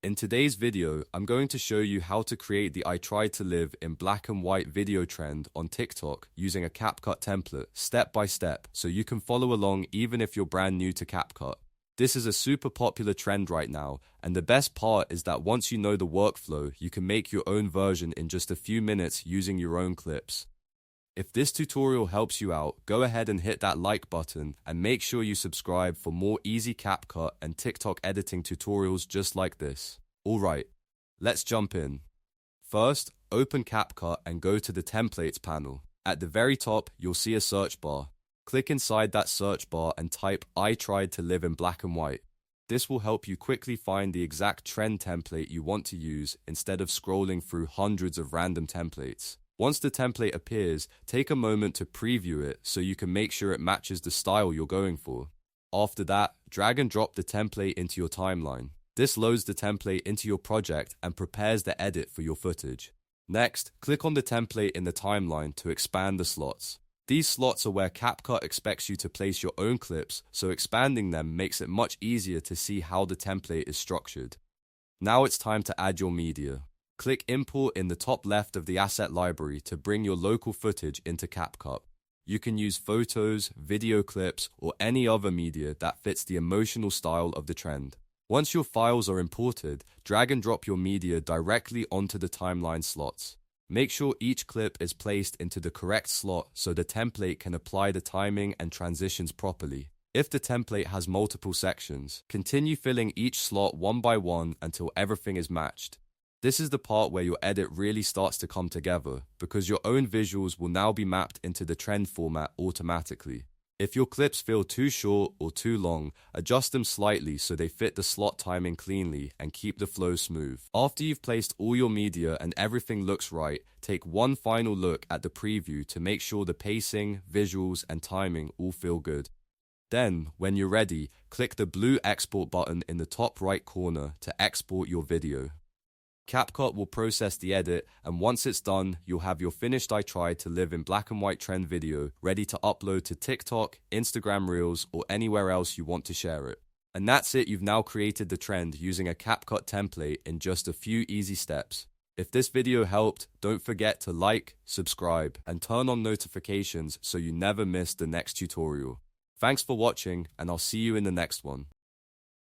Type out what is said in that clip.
In today's video, I'm going to show you how to create the I tried to live in black and white video trend on TikTok using a CapCut template step by step so you can follow along even if you're brand new to CapCut. This is a super popular trend right now, and the best part is that once you know the workflow, you can make your own version in just a few minutes using your own clips. If this tutorial helps you out, go ahead and hit that like button and make sure you subscribe for more easy CapCut and TikTok editing tutorials just like this. Alright, let's jump in. First, open CapCut and go to the Templates panel. At the very top, you'll see a search bar. Click inside that search bar and type I tried to live in black and white. This will help you quickly find the exact trend template you want to use instead of scrolling through hundreds of random templates. Once the template appears, take a moment to preview it so you can make sure it matches the style you're going for. After that, drag and drop the template into your timeline. This loads the template into your project and prepares the edit for your footage. Next, click on the template in the timeline to expand the slots. These slots are where CapCut expects you to place your own clips, so expanding them makes it much easier to see how the template is structured. Now it's time to add your media. Click Import in the top left of the asset library to bring your local footage into CapCut. You can use photos, video clips, or any other media that fits the emotional style of the trend. Once your files are imported, drag and drop your media directly onto the timeline slots. Make sure each clip is placed into the correct slot so the template can apply the timing and transitions properly. If the template has multiple sections, continue filling each slot one by one until everything is matched. This is the part where your edit really starts to come together, because your own visuals will now be mapped into the trend format automatically. If your clips feel too short or too long, adjust them slightly so they fit the slot timing cleanly and keep the flow smooth. After you've placed all your media and everything looks right, take one final look at the preview to make sure the pacing, visuals, and timing all feel good. Then, when you're ready, click the blue export button in the top right corner to export your video. CapCut will process the edit, and once it's done, you'll have your finished I tried to live in black and white trend video ready to upload to TikTok, Instagram Reels, or anywhere else you want to share it. And that's it, you've now created the trend using a CapCut template in just a few easy steps. If this video helped, don't forget to like, subscribe, and turn on notifications so you never miss the next tutorial. Thanks for watching, and I'll see you in the next one.